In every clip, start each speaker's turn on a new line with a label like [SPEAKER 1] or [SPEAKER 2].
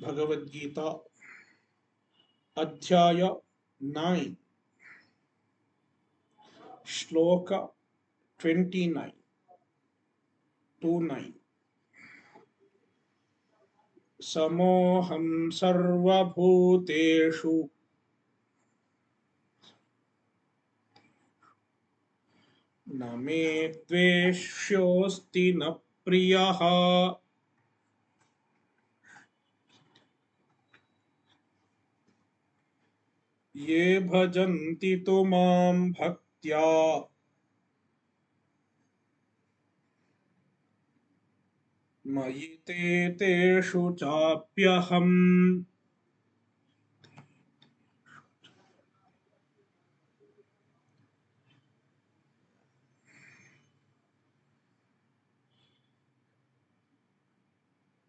[SPEAKER 1] Bhagavadgita, Adhyaya 9, Shloka 29 to 9. Samoham sarvabhuteshu na me dveshyosti na priyaha ye bhajanti tu mam bhaktya mayi te teshu chapyaham.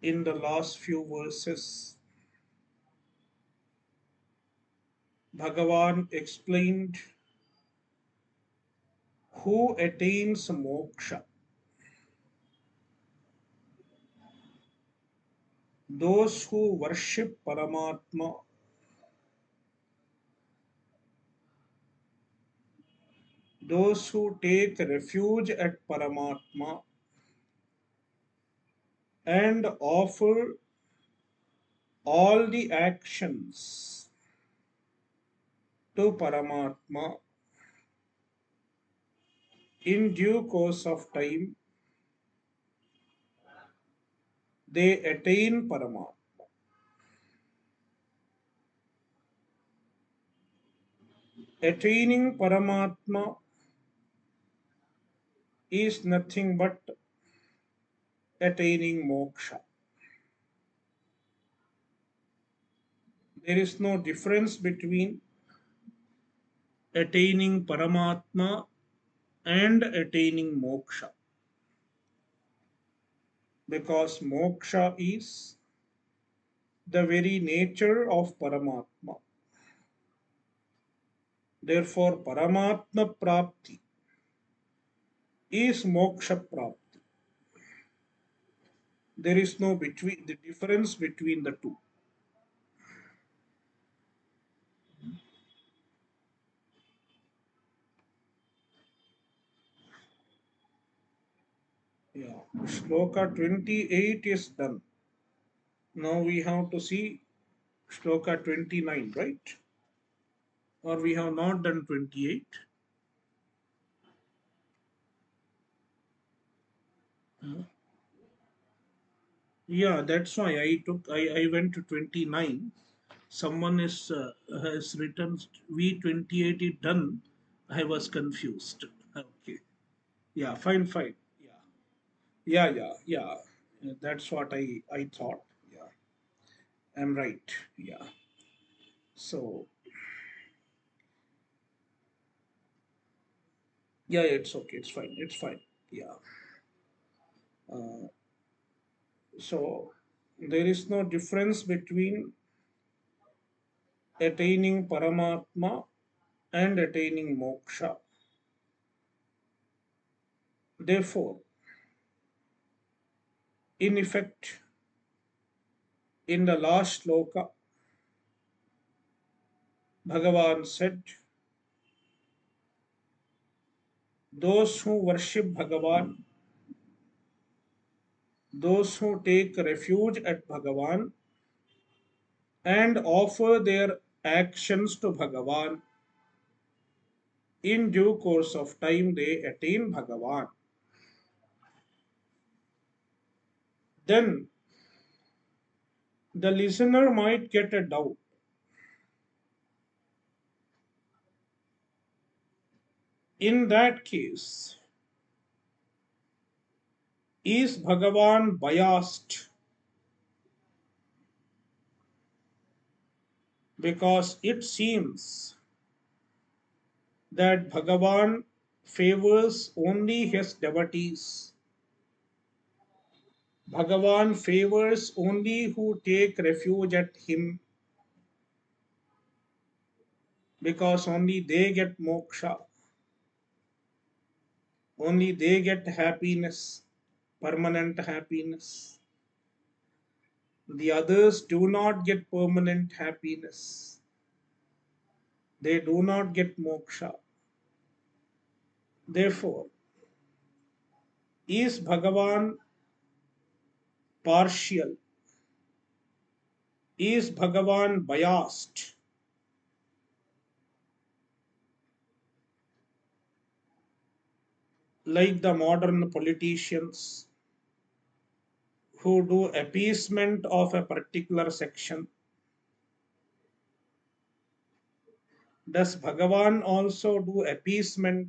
[SPEAKER 1] In the last few verses, Bhagavan explained who attains moksha. Those who worship Paramatma, those who take refuge at Paramatma and offer all the actions to Paramatma, in due course of time, they attain Paramatma. Attaining Paramatma is nothing but attaining moksha. There is no difference between attaining Paramatma and attaining moksha, because moksha is the very nature of Paramatma. Therefore, Paramatma Prapti is moksha Prapti. There is no between the difference between the two. Yeah. Shloka 28 is done. Now we have to see Shloka 29, right? Or we have not done 28. Yeah, that's why I went to 29. Someone has written V28 is done. I was confused. Okay. Yeah, fine, fine. Yeah. Yeah. That's what I thought. Yeah. I'm right. Yeah. So yeah, it's okay. It's fine. It's fine. Yeah. Uh, so there is no difference between attaining Paramatma and attaining moksha. Therefore, in effect, in the last sloka, Bhagavan said, those who worship Bhagavan, those who take refuge at Bhagavan and offer their actions to Bhagavan, in due course of time they attain Bhagavan. Then the listener might get a doubt. In that case, is Bhagavan biased? Because it seems that Bhagavan favors only his devotees. Bhagavan favors only who take refuge at him, because only they get moksha, only they get happiness, permanent happiness. The others do not get permanent happiness. They do not get moksha. Therefore, is Bhagavan partial? Is Bhagavan biased? Like the modern politicians who do appeasement of a particular section? Does Bhagavan also do appeasement?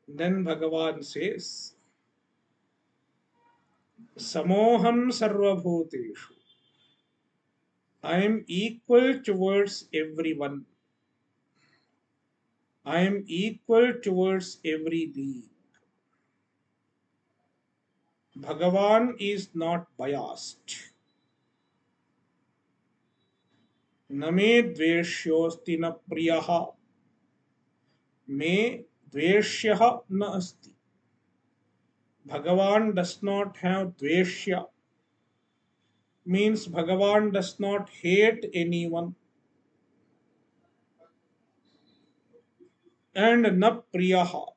[SPEAKER 1] Then Bhagavan says, Samoham sarvabhuteshu. I am equal towards everyone. I am equal towards every being. Bhagavan is not biased. Name dveshyosti na priyaha. Me dveshyaha na asti. Bhagavan does not have dveshya. Means Bhagavan does not hate anyone. And na priyaha.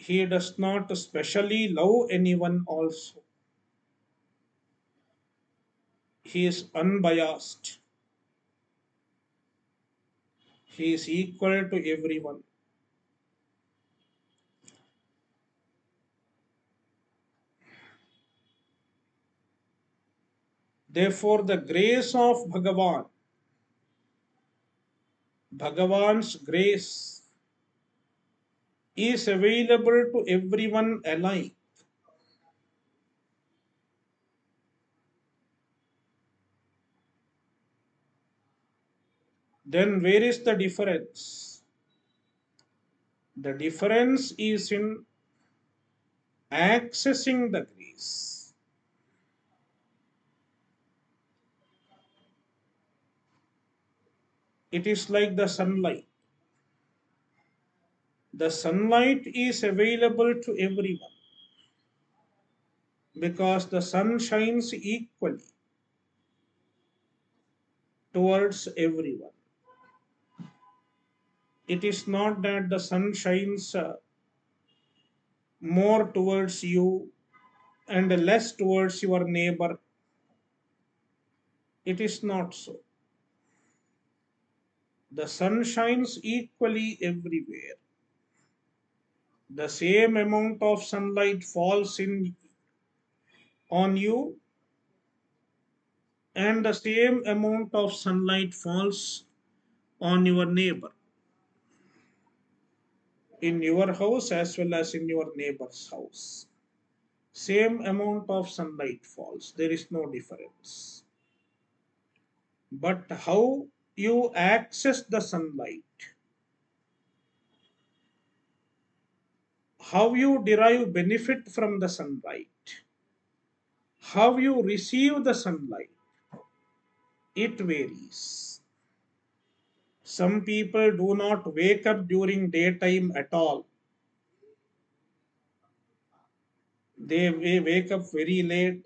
[SPEAKER 1] He does not specially love anyone also. He is unbiased. He is equal to everyone. Therefore, the grace of Bhagavan's grace is available to everyone alike. Then where is the difference? The difference is in accessing the grace. It is like the sunlight. The sunlight is available to everyone because the sun shines equally towards everyone. It is not that the sun shines more towards you and less towards your neighbor. It is not so. The sun shines equally everywhere. The same amount of sunlight falls in on you, and the same amount of sunlight falls on your neighbor, in your house as well as in your neighbor's house. Same amount of sunlight falls. There is no difference. But how you access the sunlight, how you derive benefit from the sunlight, how you receive the sunlight, it varies. Some people do not wake up during daytime at all. They wake up very late,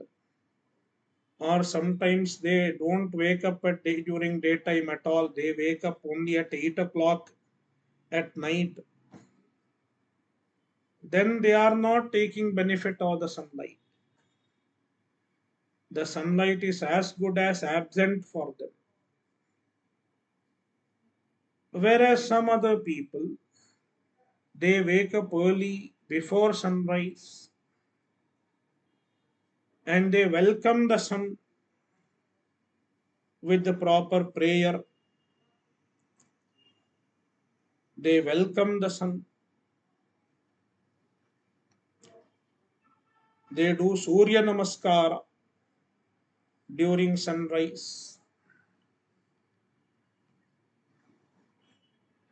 [SPEAKER 1] or sometimes they don't wake up during daytime at all. They wake up only at 8 o'clock at night. Then they are not taking benefit of the sunlight. The sunlight is as good as absent for them. Whereas some other people, they wake up early before sunrise and they welcome the sun with the proper prayer. They welcome the sun. They do Surya Namaskara during sunrise.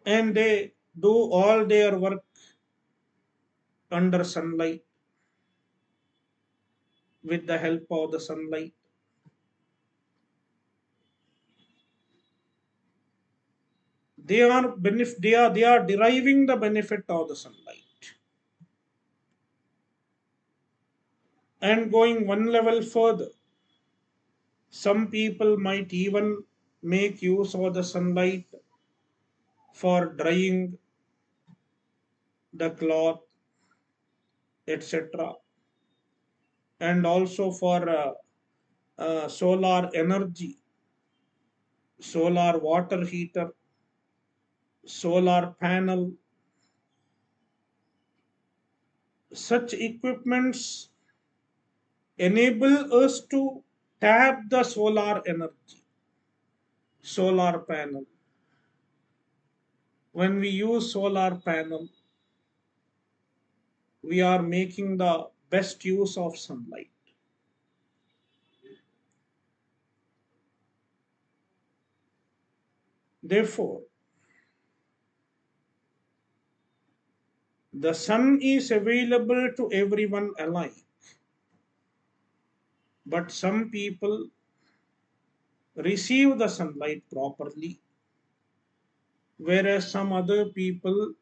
[SPEAKER 1] And they do all their work under sunlight with the help of the sunlight. They are, they are, deriving the benefit of the sunlight. And going one level further, some people might even make use of the sunlight for drying the cloth, etc., and also for solar energy, solar water heater, solar panel. Such equipments enable us to tap the solar energy, solar panel. When we use solar panel, we are making the best use of sunlight. Therefore, the sun is available to everyone alike, but some people receive the sunlight properly, whereas some other people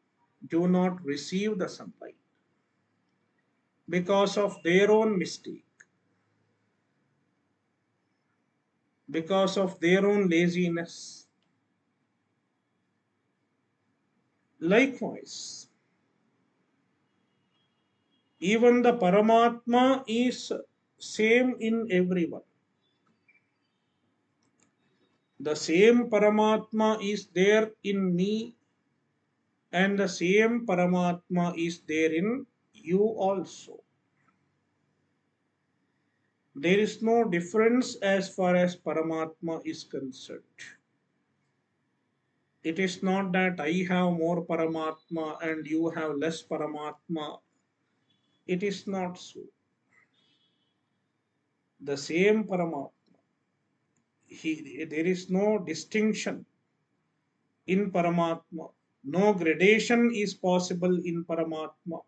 [SPEAKER 1] do not receive the sunlight because of their own mistake, because of their own laziness. Likewise, even the Paramatma is same in everyone. The same Paramatma is there in me, and the same Paramatma is there in you also. There is no difference as far as Paramatma is concerned. It is not that I have more Paramatma and you have less Paramatma. It is not so. The same Paramatma. There is no distinction in Paramatma. No gradation is possible in Paramatma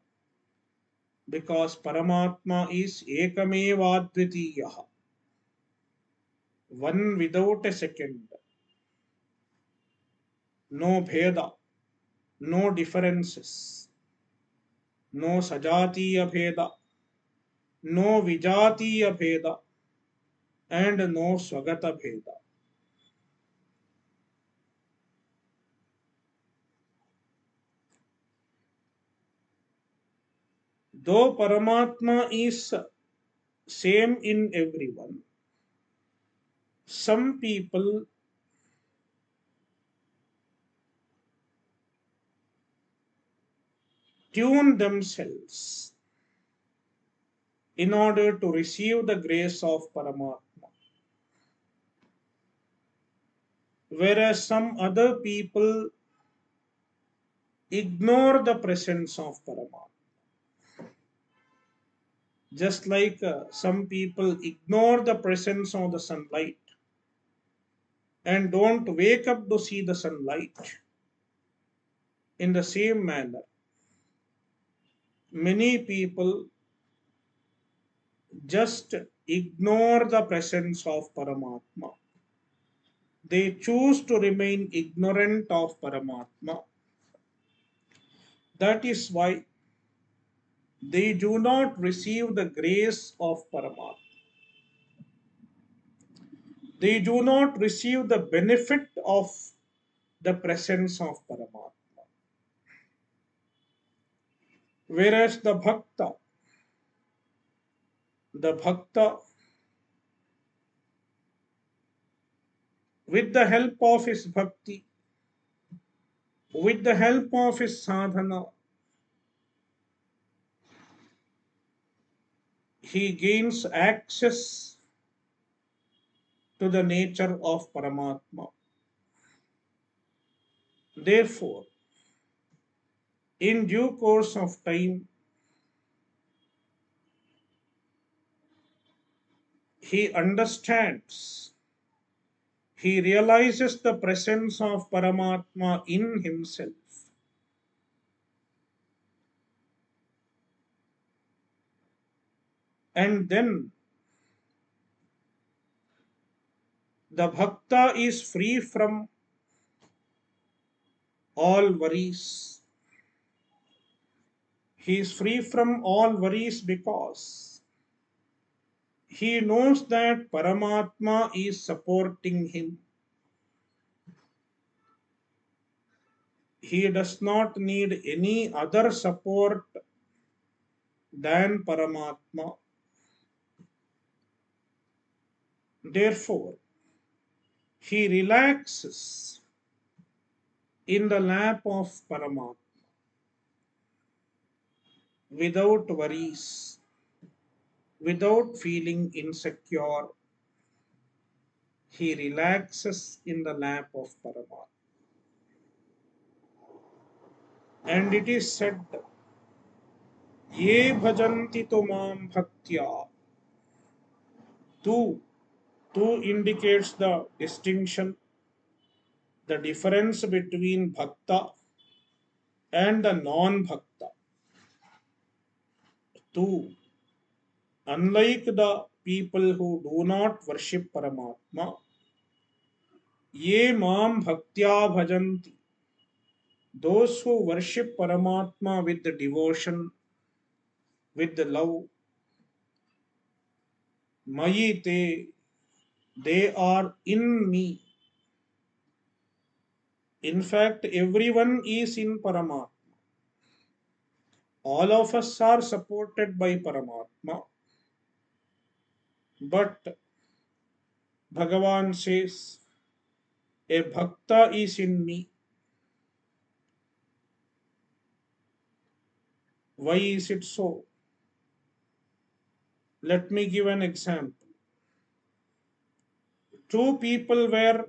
[SPEAKER 1] because Paramatma is Ekamevadvitiyaha, one without a second. No Bheda, no differences, no Sajatiya Bheda, no Vijatiya Bheda, and no Swagata Bheda. Though Paramatma is same in everyone, some people tune themselves in order to receive the grace of Paramatma, whereas some other people ignore the presence of Paramatma. Just like some people ignore the presence of the sunlight and don't wake up to see the sunlight, in the same manner, many people just ignore the presence of Paramatma. They choose to remain ignorant of Paramatma. That is why they do not receive the grace of Paramatma. They do not receive the benefit of the presence of Paramatma. Whereas the bhakta, with the help of his bhakti, with the help of his sadhana, he gains access to the nature of Paramatma. Therefore, in due course of time, he understands, he realizes the presence of Paramatma in himself. And then the bhakta is free from all worries. He is free from all worries because He knows that Paramatma is supporting him. He does not need any other support than Paramatma. Therefore, he relaxes in the lap of Paramatma without worries, without feeling insecure. He relaxes in the lap of Paramatma. And it is said, Ye bhajanti tumam bhaktya. Tu, tu indicates the distinction, the difference between bhakta and the non-bhakta. Tu, unlike the people who do not worship Paramatma, ye mam bhaktya bhajanti. Those who worship Paramatma with the devotion, with the love, mayite, they are in me. In fact, everyone is in Paramatma. All of us are supported by Paramatma. But Bhagavan says, a bhakta is in me. Why is it so? Let me give an example. Two people were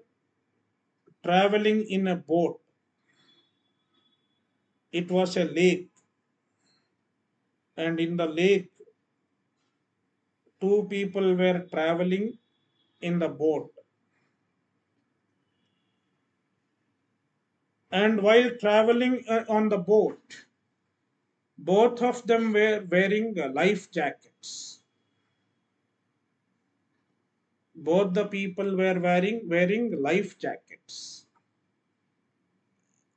[SPEAKER 1] traveling in a boat. It was a lake, and in the lake, two people were traveling in the boat. And while traveling on the boat, both of them were wearing life jackets. Both the people were wearing life jackets.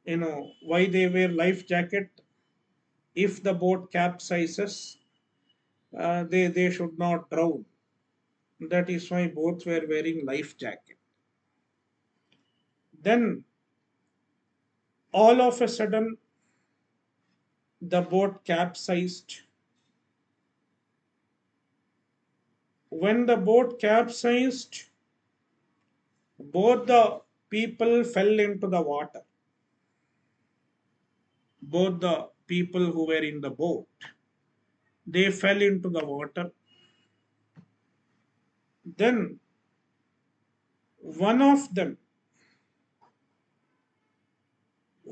[SPEAKER 1] You know why they wear life jacket? If the boat capsizes, they should not drown. That is why both were wearing life jacket. Then all of a sudden the boat capsized. When the boat capsized, both the people fell into the water. Both the people who were in the boat, they fell into the water. Then one of them,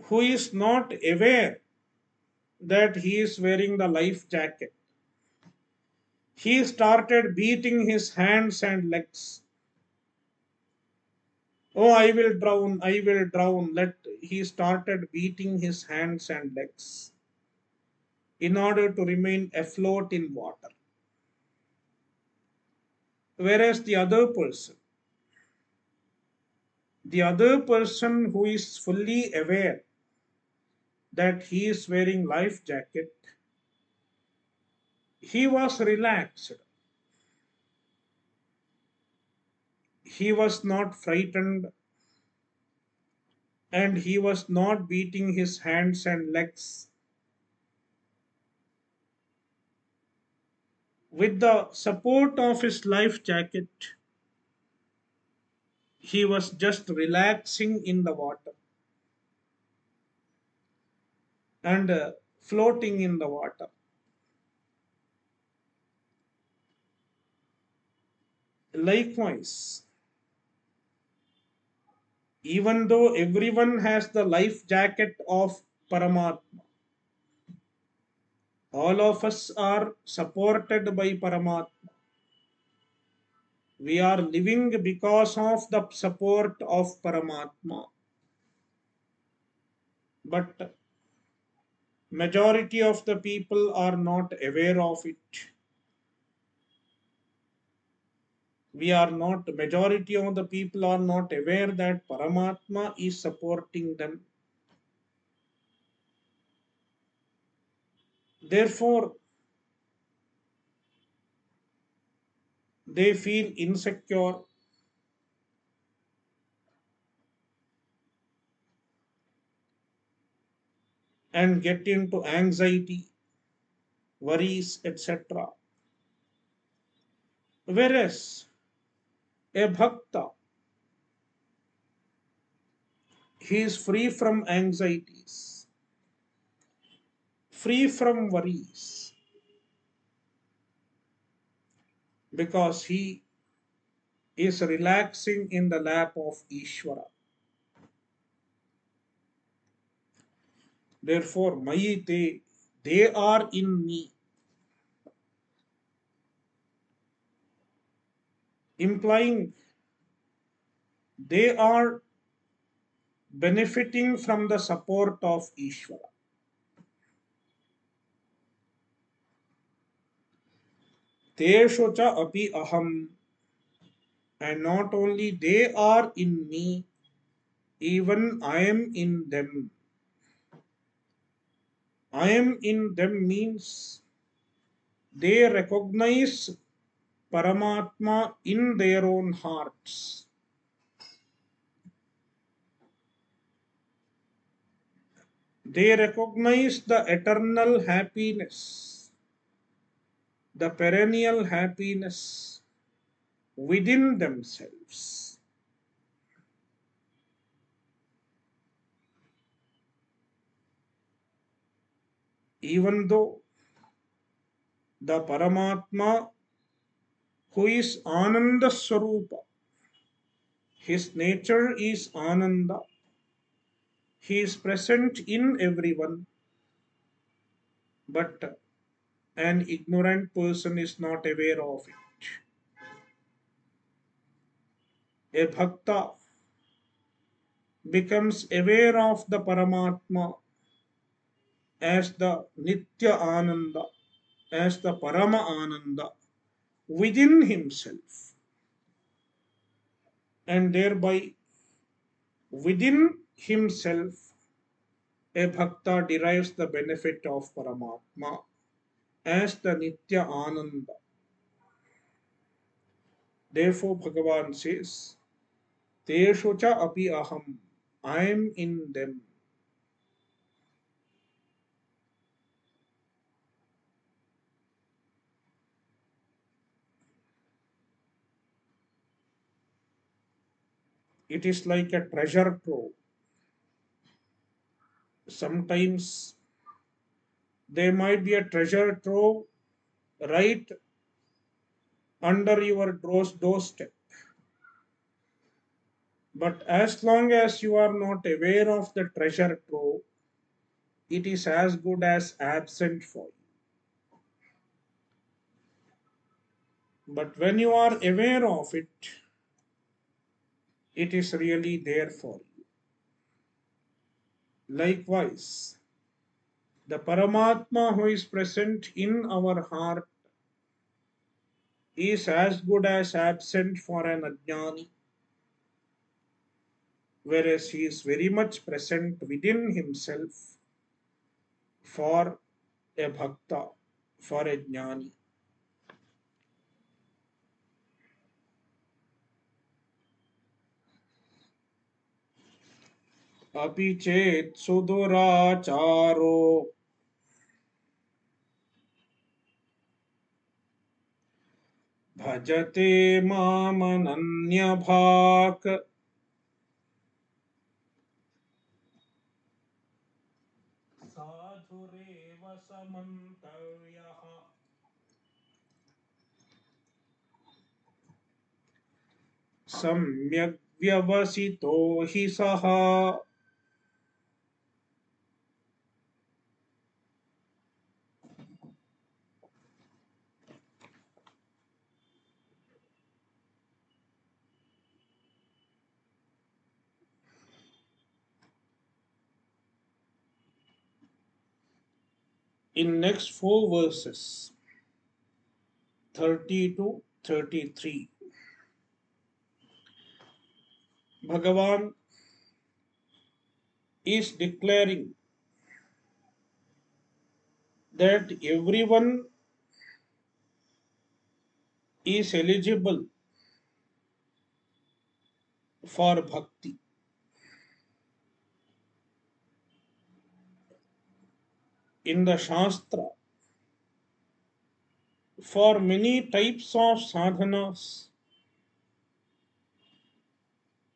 [SPEAKER 1] who is not aware that he is wearing the life jacket, he started beating his hands and legs. Oh, I will drown, I will drown. He started beating his hands and legs in order to remain afloat in water. Whereas the other person who is fully aware that he is wearing life jacket, he was relaxed. He was not frightened, and he was not beating his hands and legs. With the support of his life jacket, he was just relaxing in the water and floating in the water. Likewise, even though everyone has the life jacket of Paramatma, all of us are supported by Paramatma. We are living because of the support of Paramatma. But majority of the people are not aware of it. Majority of the people are not aware that Paramatma is supporting them. Therefore, They feel insecure and get into anxiety, worries, etc. Whereas a bhakta, he is free from anxieties, free from worries, because he is relaxing in the lap of Ishvara. Therefore, Mayite, they are in me, implying they are benefiting from the support of Ishvara. Teshu cha api aham, and not only they are in me, even I am in them. I am in them means they recognize Paramatma in their own hearts. They recognize the eternal happiness, the perennial happiness within themselves. Even though the Paramatma, who is Ananda Swarupa, his nature is Ananda, he is present in everyone, but an ignorant person is not aware of it. A bhakta becomes aware of the Paramatma as the Nitya Ananda, as the Parama Ananda within himself, and thereby within himself a bhakta derives the benefit of Paramatma as the Nitya Ananda. Therefore, Bhagavan says, Teshu cha api aham, I am in them. It is like a treasure trove. Sometimes there might be a treasure trove right under your doorstep. But as long as you are not aware of the treasure trove, it is as good as absent for you. But when you are aware of it, it is really there for you. Likewise, the Paramatma who is present in our heart is as good as absent for an ajnani, whereas he is very much present within himself for a bhakta, for a jnani. अपि चेत् सुदुराचारो भजते मामनन्यभाक् साधुरेव समन्तव्यः सम्यग् व्यवसितो हि सः. In next four verses, 30 to 33, Bhagavan is declaring that everyone is eligible for bhakti. In the Shastra, for many types of sadhanas,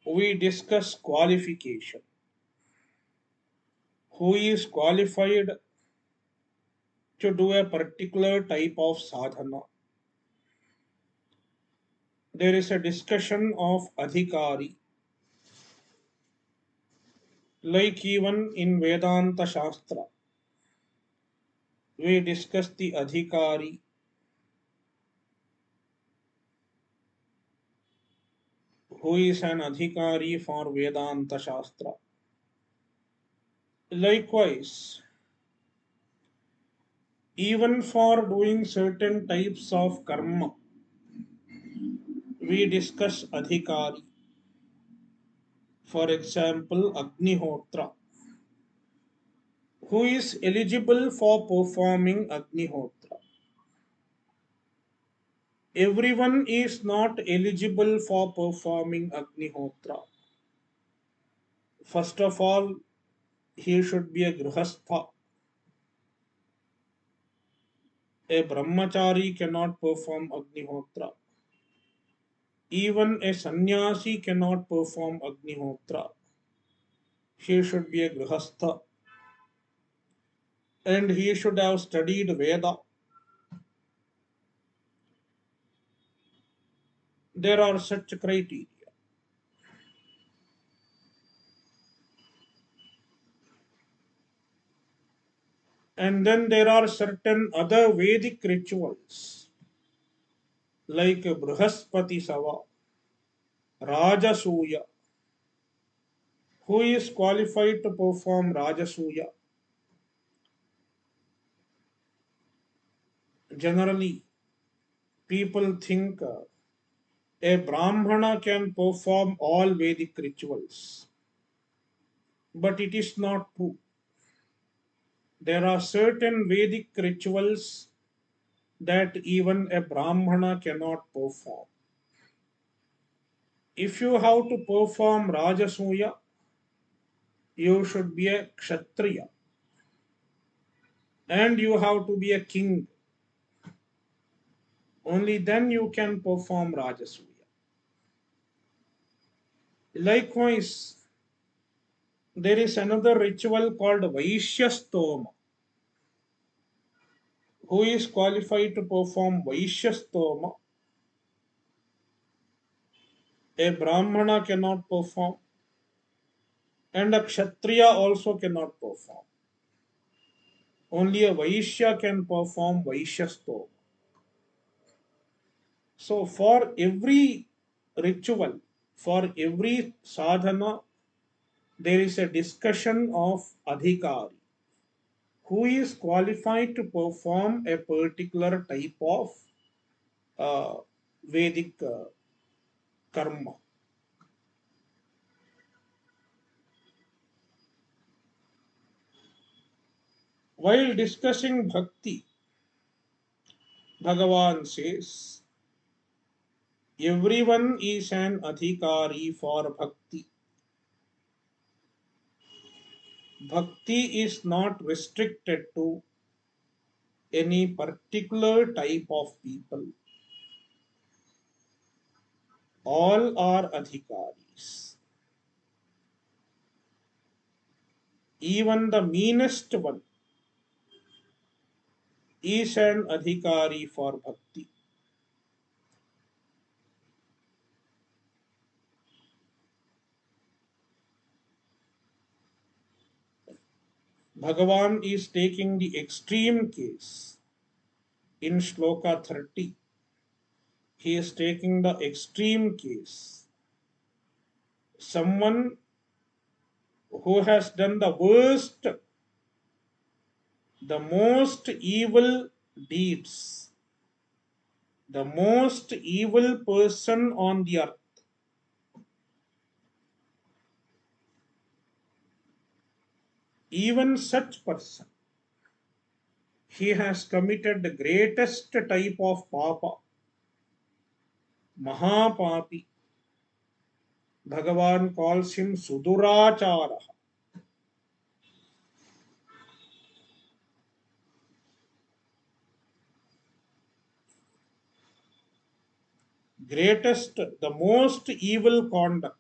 [SPEAKER 1] we discuss qualification. Who is qualified to do a particular type of sadhana? There is a discussion of adhikari, like even in Vedanta Shastra, we discuss the adhikari, who is an adhikari for Vedanta Shastra. Likewise, even for doing certain types of karma, we discuss adhikari. For example, Agnihotra. Who is eligible for performing Agnihotra? Everyone is not eligible for performing Agnihotra. First of all, he should be a grihastha. A brahmachari cannot perform Agnihotra. Even a sannyasi cannot perform Agnihotra. He should be a grihastha and he should have studied Veda. There are such criteria. And then there are certain other Vedic rituals like Brihaspati Sava, Rajasuya. Who is qualified to perform Rajasuya? Generally, people think a Brahmana can perform all Vedic rituals, but it is not true. There are certain Vedic rituals that even a Brahmana cannot perform. If you have to perform Rajasuya, you should be a Kshatriya and you have to be a king. Only then you can perform Rajasuya. Likewise, there is another ritual called Vaisyas. Who is qualified to perform Vaisyas? A Brahmana cannot perform, and a Kshatriya also cannot perform. Only a Vaishya can perform Vaisyas. So, for every ritual, for every sadhana, there is a discussion of adhikari. Who is qualified to perform a particular type of uh, Vedic karma. While discussing bhakti, Bhagavan says, everyone is an adhikari for bhakti. Bhakti is not restricted to any particular type of people. All are adhikaris. Even the meanest one is an adhikari for bhakti. Bhagavan is taking the extreme case in Shloka 30. He is taking the extreme case. Someone who has done the worst, the most evil deeds, the most evil person on the earth. Even such person, he has committed the greatest type of papa. Mahapapi. Bhagavan calls him Sudurachara, greatest, the most evil conduct.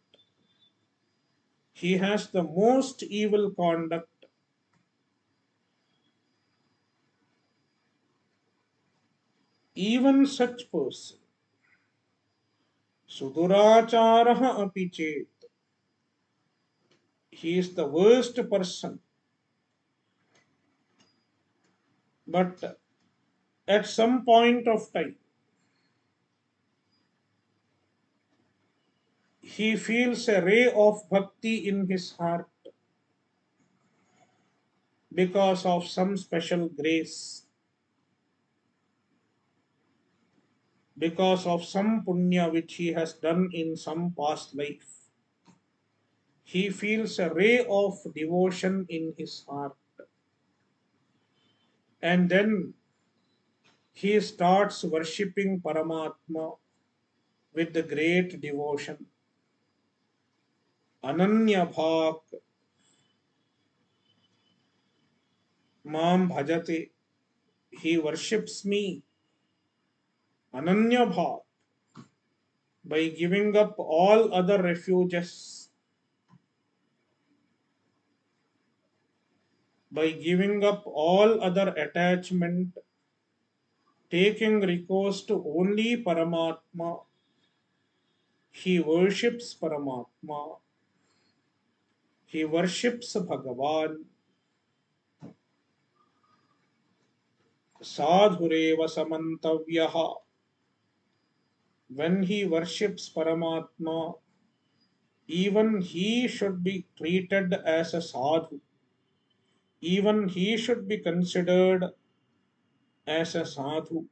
[SPEAKER 1] He has the most evil conduct. Even such person, Sudurachara api chet, he is the worst person. But at some point of time, he feels a ray of bhakti in his heart because of some special grace, because of some punya which he has done in some past life. He feels a ray of devotion in his heart. And then he starts worshipping Paramatma with the great devotion. Ananya bhak mam bhajate. He worships me. Ananya bhak, by giving up all other refuges, by giving up all other attachment, taking recourse to only Paramatma. He worships Paramatma. He worships Bhagavan. Sadhureva samantavyaha. When he worships Paramatma, even he should be treated as a sadhu. Even he should be considered as a sadhu.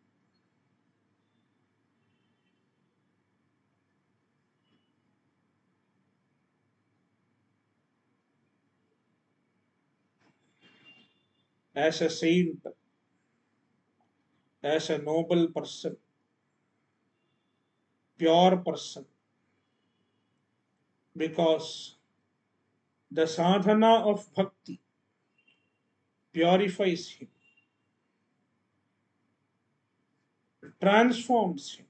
[SPEAKER 1] As a saint, as a noble person, pure person, because the sadhana of bhakti purifies him, transforms him.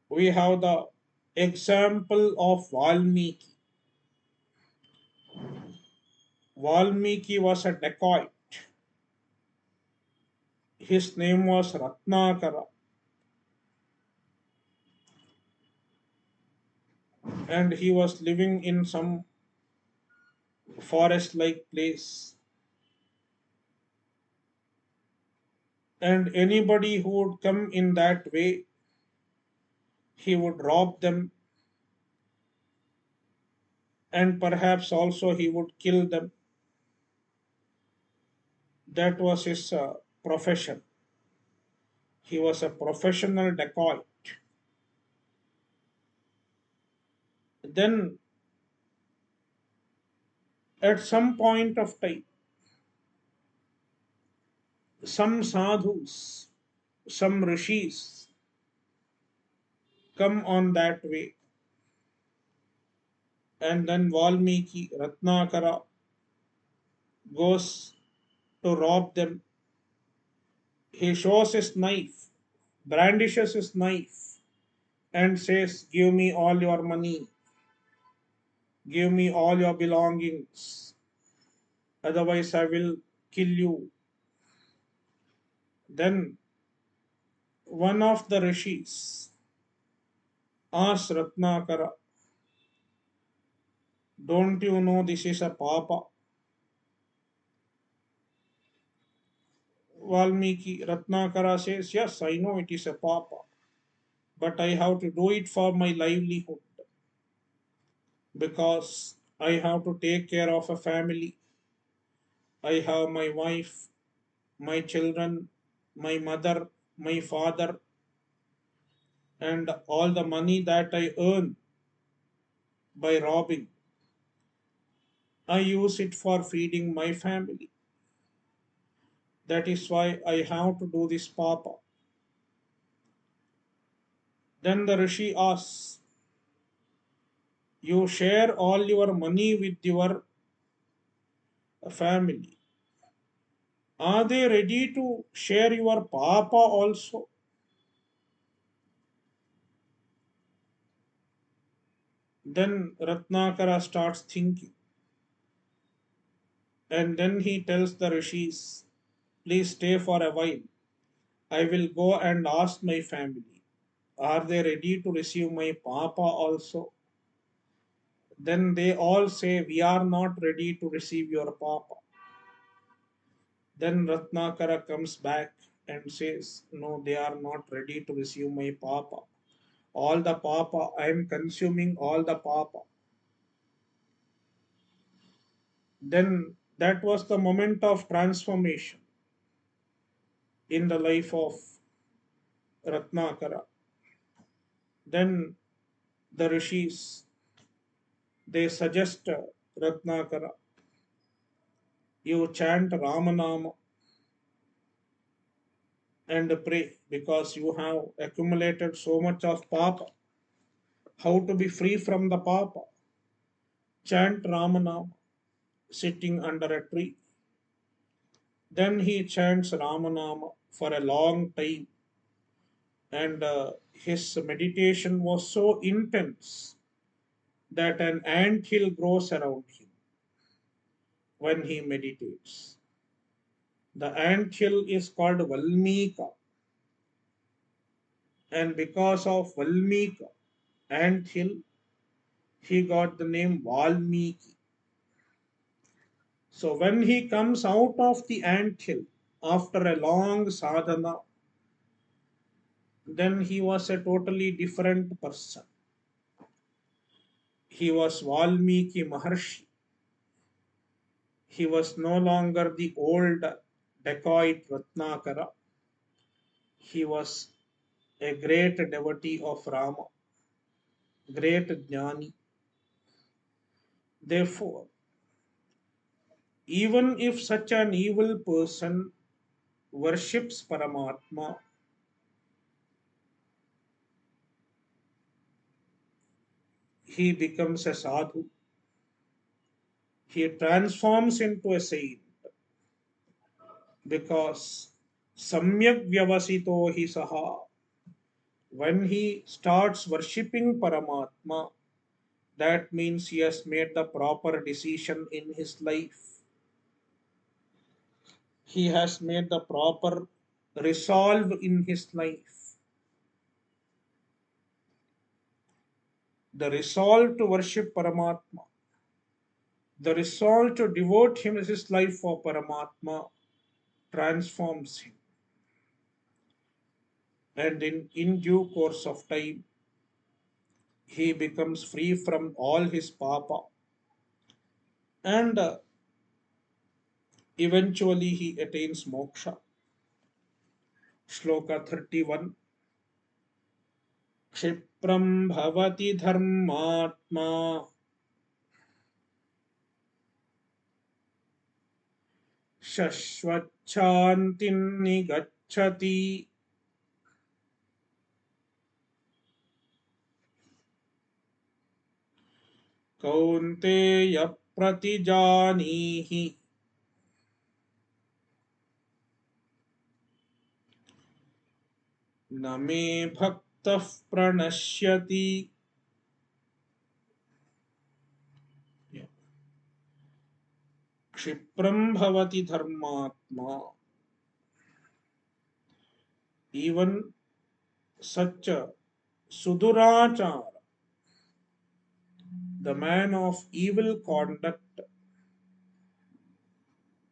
[SPEAKER 1] We have the example of Valmiki. Valmiki was a dacoit. His name was Ratnakara, and he was living in some forest like place. And anybody who would come in that way, he would rob them, and perhaps also he would kill them. That was his profession. He was a professional dacoit. Then, at some point of time, some sadhus, some rishis come on that way, and then Valmiki, Ratnakara, goes to rob them. He shows his knife, brandishes his knife, and says, "Give me all your money, give me all your belongings, otherwise, I will kill you." Then one of the rishis asked Ratnakara, "Don't you know this is a papa?" Valmiki Ratnakara says, "Yes, I know it is a papa, but I have to do it for my livelihood because I have to take care of a family. I have my wife, my children, my mother, my father, and all the money that I earn by robbing, I use it for feeding my family. That is why I have to do this papa." Then the Rishi asks, you share all your money with your family. Are they ready to share your papa also? Then Ratnakara starts thinking, and then he tells the rishis, please stay for a while. I will go and ask my family. Are they ready to receive my papa also? Then they all say, we are not ready to receive your papa. Then Ratnakara comes back and says, no, they are not ready to receive my papa. All the papa, I am consuming all the papa. Then that was the moment of transformation in the life of Ratnakara. Then the rishis, they suggest Ratnakara, you chant Ramanama and pray because you have accumulated so much of papa. How to be free from the papa? Chant Ramanama sitting under a tree. Then he chants Ramanama for a long time, and his meditation was so intense that an ant hill grows around him when he meditates. The ant hill is called Valmika, and because of Valmika ant hill, he got the name Valmiki. So when he comes out of the ant hill after a long sadhana, then he was a totally different person. He was Valmiki Maharshi. He was no longer the old dacoit Ratnakara. He was a great devotee of Rama, great jnani. Therefore, even if such an evil person worships Paramatma, he becomes a sadhu. He transforms into a saint because samyak vyavasito hi saha. When he starts worshipping Paramatma, that means he has made the proper decision in his life. He has made the proper resolve in his life. The resolve to worship Paramatma, the resolve to devote his life for Paramatma transforms him. And in due course of time, he becomes free from all his papa. And eventually he attains moksha. Shloka 31. क्षिप्रं भवति धर्मात्मा शश्वच्छान्तिं निगच्छति कौन्तेय प्रतिजानीहि न मे भक्तः प्रणश्यति क्षिप्रं भवति धर्मात्मा. Even such a sudurachara, the man of evil conduct,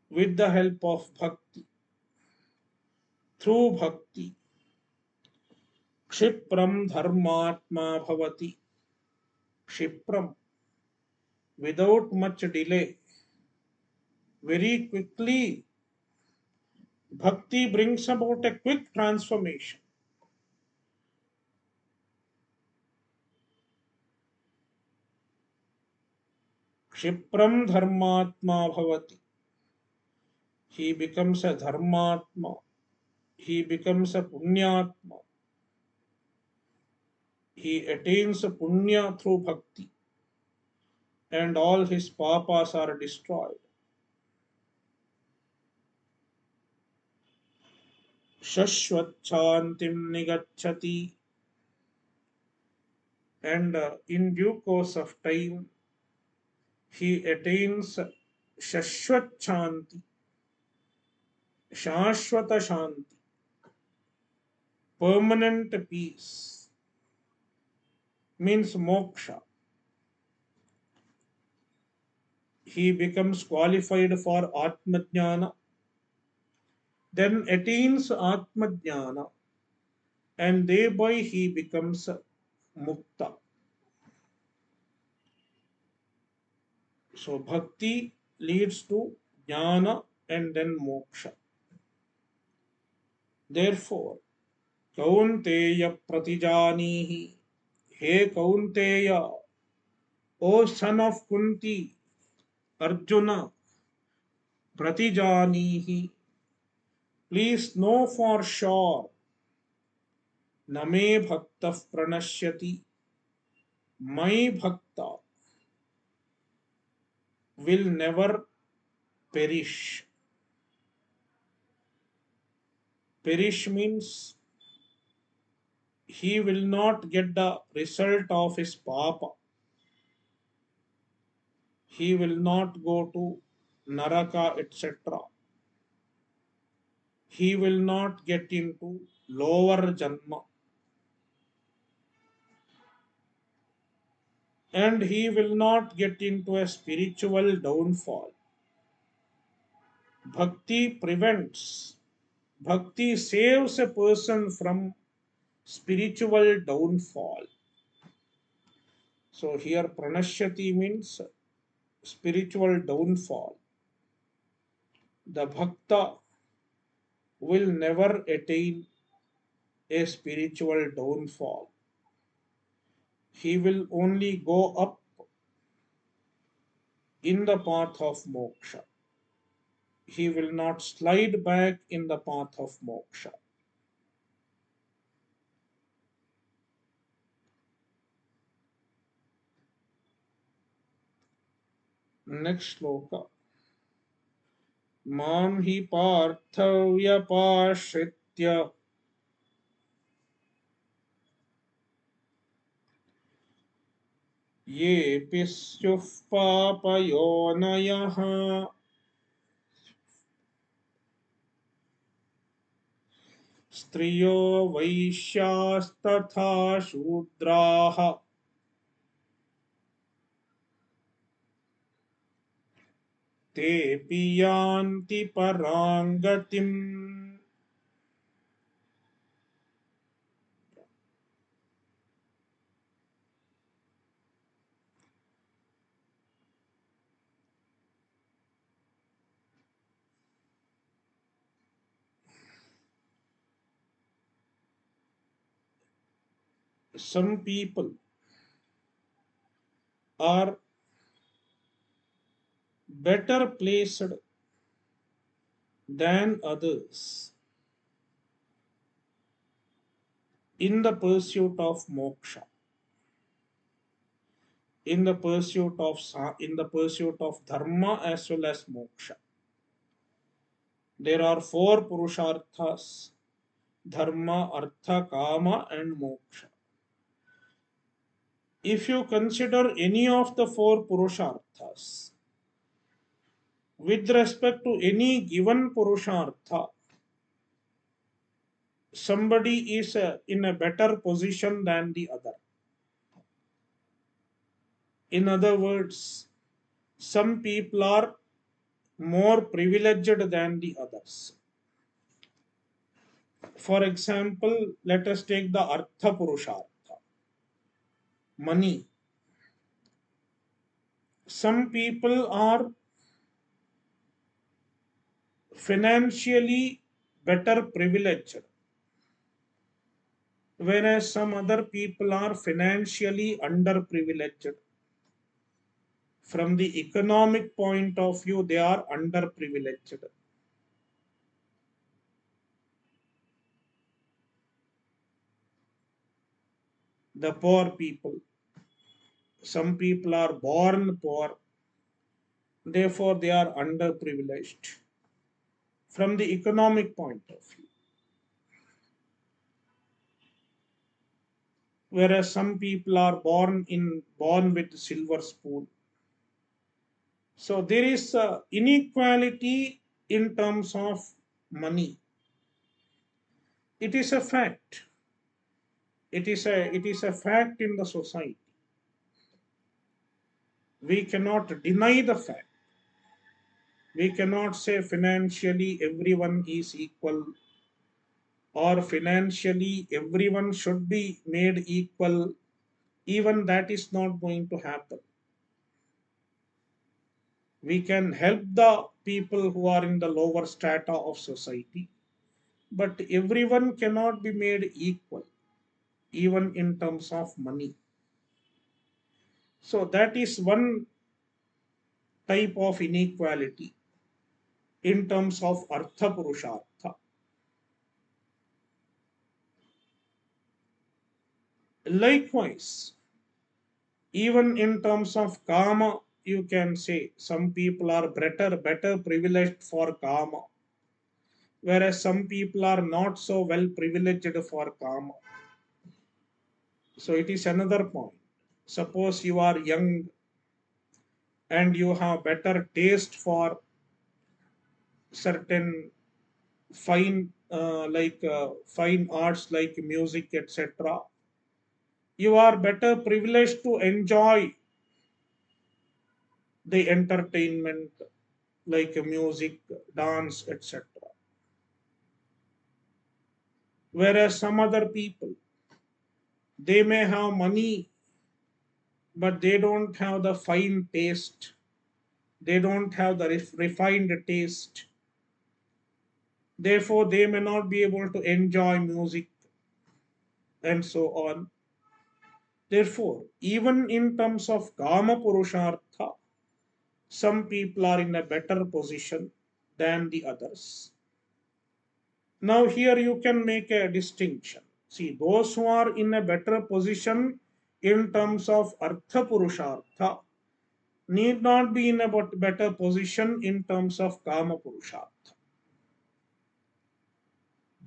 [SPEAKER 1] with the help of bhakti, through bhakti, Kshipram dharmatma bhavati. Kshipram, without much delay, very quickly, bhakti brings about a quick transformation. Kshipram dharmatma bhavati. He becomes a dharmatma. He becomes a punyatma. He attains punya through bhakti, and all his papas are destroyed. Shashwat nigacchati, and in due course of time, he attains Shashwat Shashwata Shanti, permanent peace, means moksha. He becomes qualified for Atmajnana, then attains Atmajnana, and thereby he becomes Mukta. So bhakti leads to jnana and then moksha. Therefore, Kaunteya pratijanihi, he Kaunteya, O son of Kunti, Arjuna, pratijanihi, please know for sure, name bhakta pranashyati, my bhakta will never perish. Perish means he will not get the result of his papa. He will not go to Naraka, etc. He will not get into lower Janma, and he will not get into a spiritual downfall. Bhakti prevents, bhakti saves a person from spiritual downfall. So here pranashyati means spiritual downfall. The bhakta will never attain a spiritual downfall. He will only go up in the path of moksha. He will not slide back in the path of moksha. Next shloka. Mam hi parthvyapashritya ye pisyuh papa-yonayah स्त्रियो वैश्यास्तथा शूद्राः तेऽपि यान्ति परां गतिम्. Some people are better placed than others in the pursuit of moksha, in the pursuit of dharma as well as moksha. There are four purusharthas: dharma, artha, kama, and moksha. If you consider any of the four purusharthas with respect to any given purushartha, somebody is in a better position than the other. In other words, some people are more privileged than the others. For example, let us take the artha purushartha, money. Some people are financially better privileged, whereas some other people are financially underprivileged. From the economic point of view, they are underprivileged. the poor people. Some people are born poor, therefore they are underprivileged from the economic point of view. Whereas some people are born with silver spoon. So there is inequality in terms of money. It is a fact. It is a fact in the society. We cannot deny the fact. We cannot say financially everyone is equal, or financially everyone should be made equal. Even that is not going to happen. We can help the people who are in the lower strata of society, but everyone cannot be made equal, even in terms of money. So that is one type of inequality in terms of artha purushartha. Likewise, even in terms of kama, you can say some people are better privileged for kama, whereas some people are not so well privileged for kama. So it is another point. Suppose you are young and you have better taste for certain fine arts like music, etc. You are better privileged to enjoy the entertainment like music, dance, etc. Whereas some other people, they may have money, but they don't have the fine taste. They don't have the refined taste. Therefore, they may not be able to enjoy music and so on. Therefore, even in terms of kama purushartha, some people are in a better position than the others. Now, here you can make a distinction. See, those who are in a better position in terms of artha purushartha need not be in a better position in terms of kama purushartha.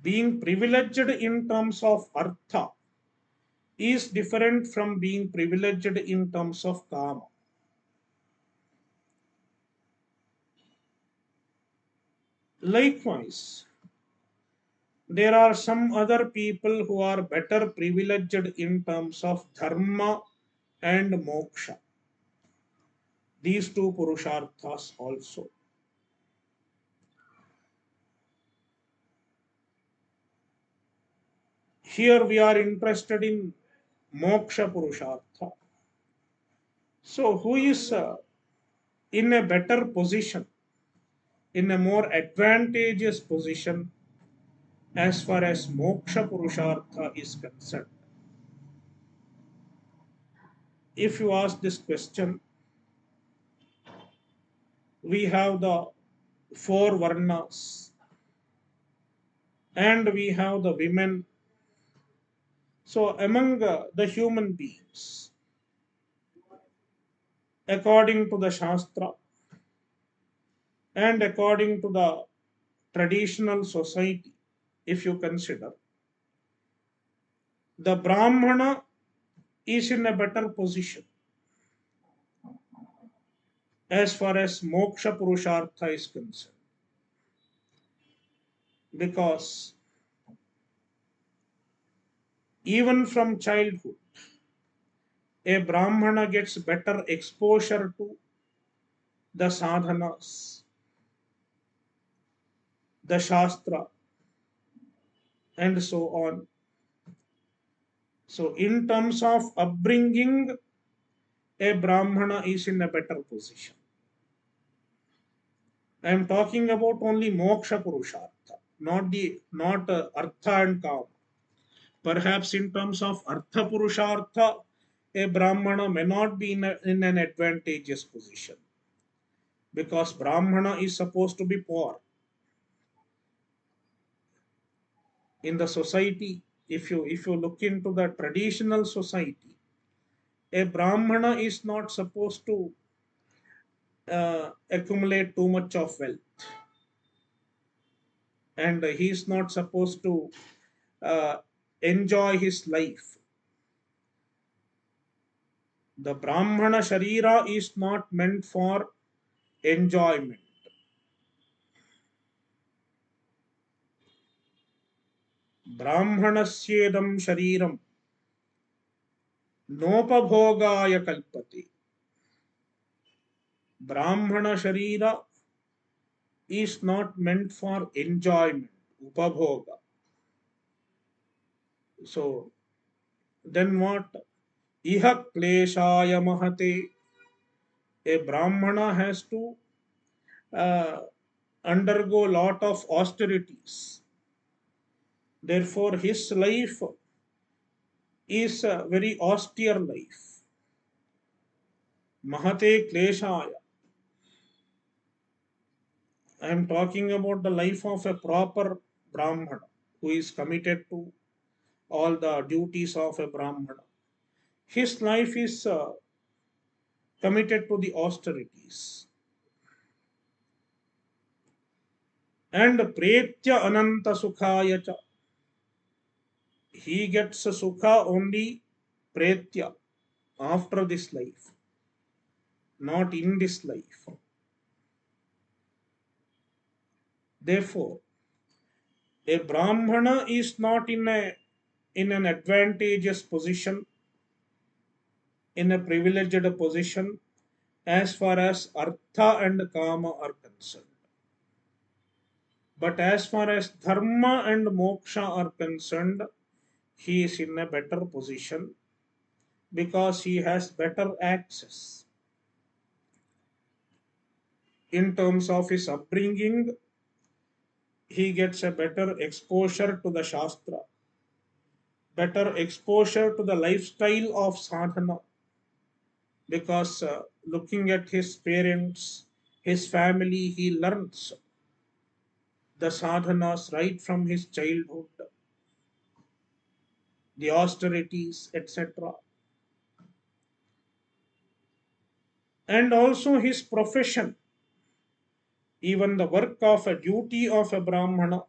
[SPEAKER 1] Being privileged in terms of artha is different from being privileged in terms of kama. Likewise, there are some other people who are better privileged in terms of dharma and moksha. These two purusharthas also. Here we are interested in moksha purushartha. So, who is in a better position, in a more advantageous position as far as moksha purushartha is concerned? If you ask this question, we have the four varnas and we have the women. So, among the human beings, according to the Shastra and according to the traditional society, if you consider, the Brahmana is in a better position as far as moksha purushartha is concerned, because even from childhood, a Brahmana gets better exposure to the sadhanas, the Shastra, and so on. So, in terms of upbringing, a Brahmana is in a better position. I am talking about only moksha purushartha, not artha and kama. Perhaps in terms of artha purushartha, a Brahmana may not be in an advantageous position, because Brahmana is supposed to be poor in the society. If you look into the traditional society, a brahmana is not supposed to accumulate too much of wealth, and he is not supposed to uh, enjoy his life. The brahmana sharira is not meant for enjoyment. Brahmanasyedam shariram nopabhogaya kalpate. Brahmana sharira is not meant for enjoyment, upabhoga. So then what? Iha kleshaya mahate. A brahmana has to uh, undergo lot of austerities. Therefore, his life is a very austere life. Mahate kleshaya. I am talking about the life of a proper brahmana who is committed to all the duties of a brahmana. His life is committed to the austerities. And pretya ananta sukhaya cha. He gets a sukha only pretya after this life, not in this life. Therefore, a brahmana is not in an advantageous position, in a privileged position as far as artha and kama are concerned. But as far as dharma and moksha are concerned, he is in a better position because he has better access. In terms of his upbringing, he gets a better exposure to the Shastra, better exposure to the lifestyle of sadhana, because looking at his parents, his family, he learns the sadhanas right from his childhood, the austerities, etc. And also his profession, even the work of a duty of a brahmana,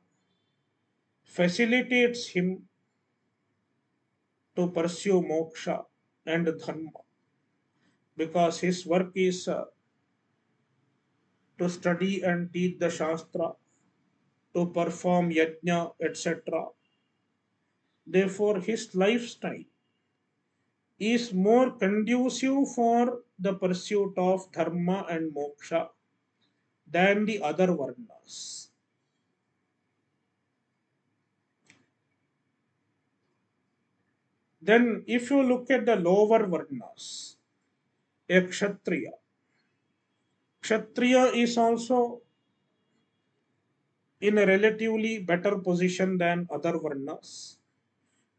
[SPEAKER 1] facilitates him to pursue moksha and dharma, because his work is to study and teach the Shastra, to perform yajna, etc. Therefore, his lifestyle is more conducive for the pursuit of dharma and moksha than the other varnas. Then, if you look at the lower varnas, a kshatriya, kshatriya is also in a relatively better position than other varnas,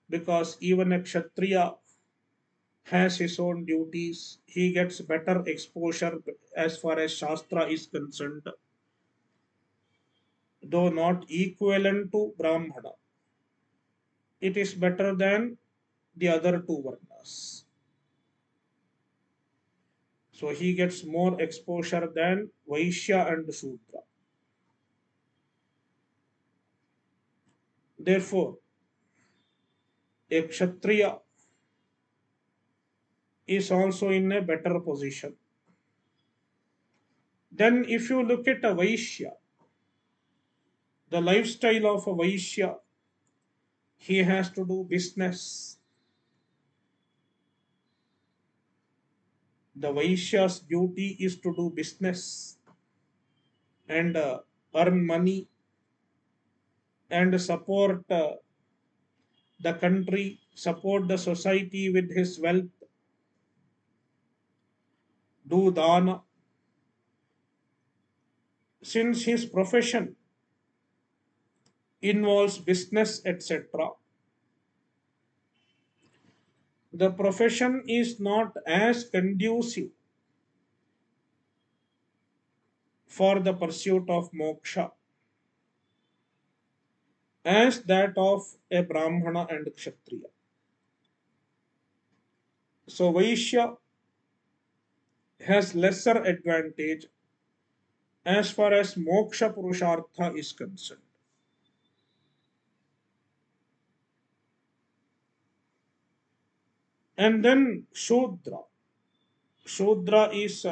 [SPEAKER 1] because even a kshatriya has his own duties. He gets better exposure as far as Shastra is concerned, though not equivalent to Brahmana. It is better than the other two Varnas. So he gets more exposure than Vaishya and Shudra. Therefore, a Kshatriya is also in a better position. Then, if you look at a Vaishya, the lifestyle of a Vaishya, he has to do business. The Vaishya's duty is to do business and earn money and support the country, support the society with his wealth, do dana. Since his profession involves business, etc., the profession is not as conducive for the pursuit of moksha. as that of a Brahmana and Kshatriya. So Vaishya has lesser advantage as far as moksha purushartha is concerned. And then Shudra. Shudra is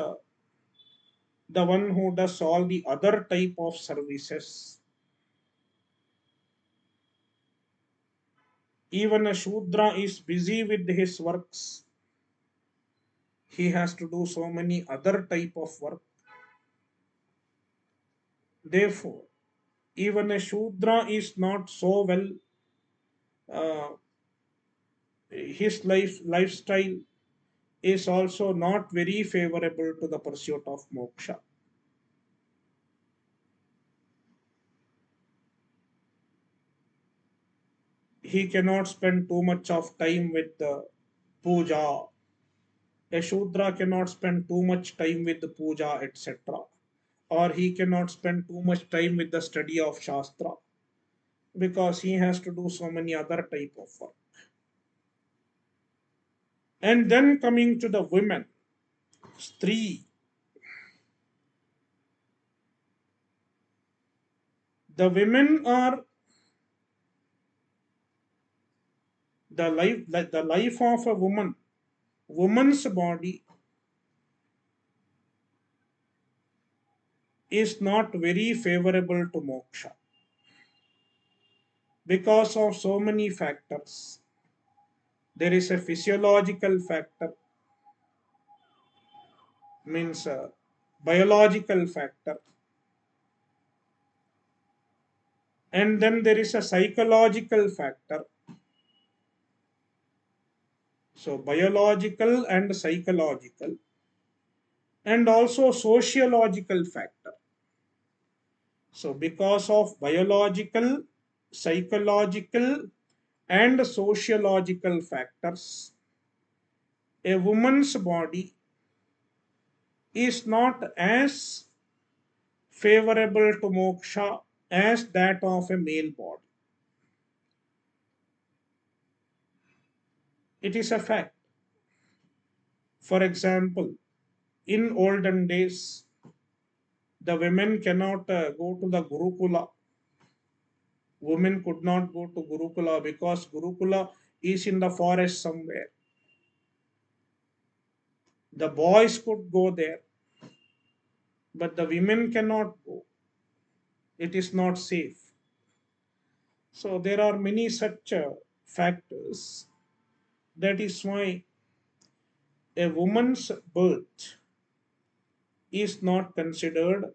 [SPEAKER 1] the one who does all the other type of services. Even a Shudra is busy with his works. He has to do so many other type of work. Therefore, even a Shudra is not so well, uh, his lifestyle is also not very favorable to the pursuit of moksha. He cannot spend too much of time with the puja. A Shudra cannot spend too much time with the puja, etc. Or he cannot spend too much time with the study of Shastra because he has to do so many other type of work. And then coming to the women, Stree, the women are the life of a woman. Woman's body is not very favorable to moksha because of so many factors. There is a physiological factor, means a biological factor, and then there is a psychological factor. So biological and psychological, and also sociological factor. So because of biological, psychological, and sociological factors, a woman's body is not as favorable to moksha as that of a male body. It is a fact. For example, in olden days, the women cannot go to the Gurukula. Women could not go to Gurukula because Gurukula is in the forest somewhere. The boys could go there, but the women cannot go. It is not safe. So there are many such factors. That is why a woman's birth is not considered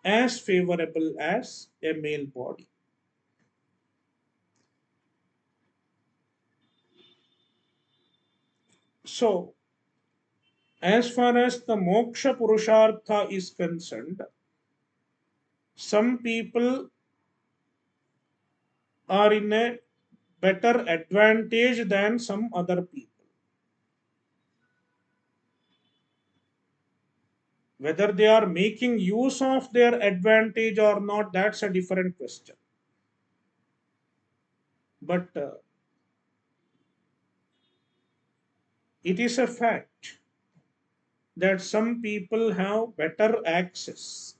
[SPEAKER 1] as favorable as a male body. So, as far as the moksha purushartha is concerned, some people are in a better advantage than some other people. Whether they are making use of their advantage or not, that's a different question. But it is a fact that some people have better access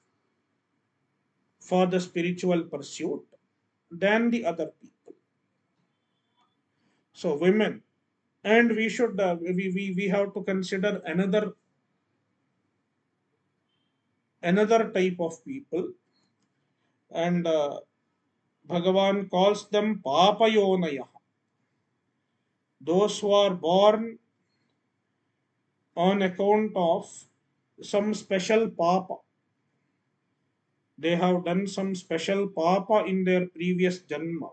[SPEAKER 1] for the spiritual pursuit than the other people. So, women, and we should we have to consider another type of people, and Bhagavan calls them papa-yonayah, those who are born on account of some special papa. They have done some special papa in their previous janma,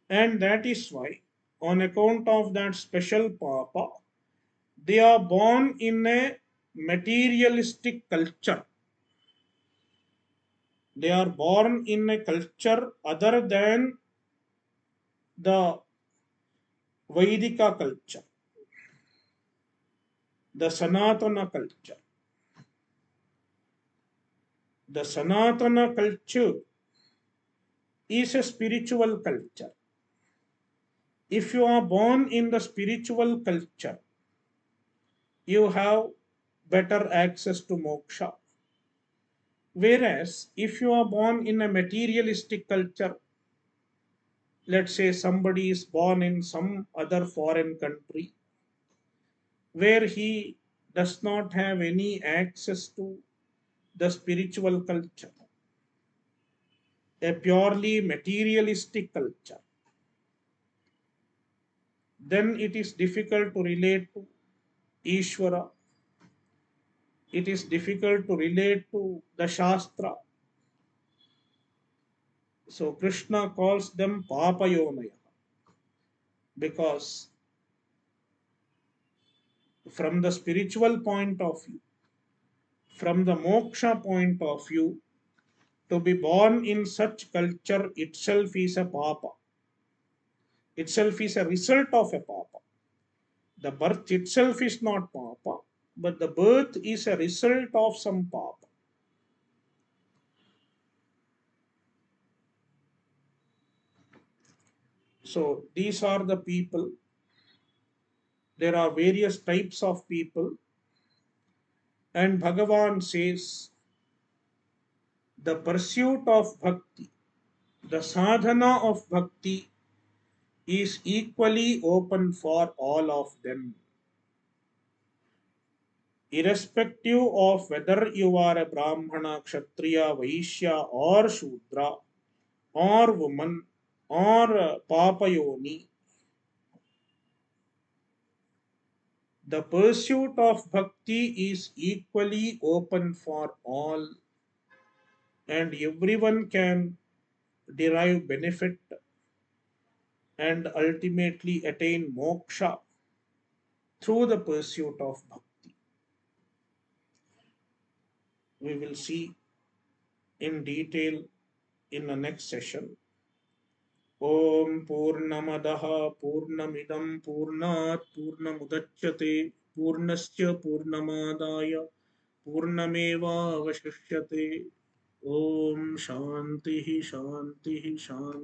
[SPEAKER 1] and that is why, on account of that special papa, they are born in a materialistic culture. They are born in a culture other than the Vedika culture, the Sanatana culture. The Sanatana culture is a spiritual culture. If you are born in the spiritual culture, you have better access to moksha. Whereas if you are born in a materialistic culture, let's say somebody is born in some other foreign country where he does not have any access to the spiritual culture, a purely materialistic culture, then it is difficult to relate to Ishvara. It is difficult to relate to the Shastra. So Krishna calls them papa-yonayah because from the spiritual point of view, from the moksha point of view, to be born in such culture itself is a papa, itself is a result of a papa. The birth itself is not papa, but the birth is a result of some papa. So these are the people. There are various types of people, and Bhagavan says the pursuit of bhakti, the sadhana of bhakti is equally open for all of them, irrespective of whether you are a Brahmana, Kshatriya, Vaishya, or Shudra, or woman, or papa-yoni. The pursuit of bhakti is equally open for all, and everyone can derive benefit and ultimately attain moksha through the pursuit of bhakti. We will see in detail in the next session. Om Purnamadaha Purnamidam Purnat Purnamudachyate Purnasya Purnamadaya Purnameva Avashishyate. Om Shanti Shanti Shanti.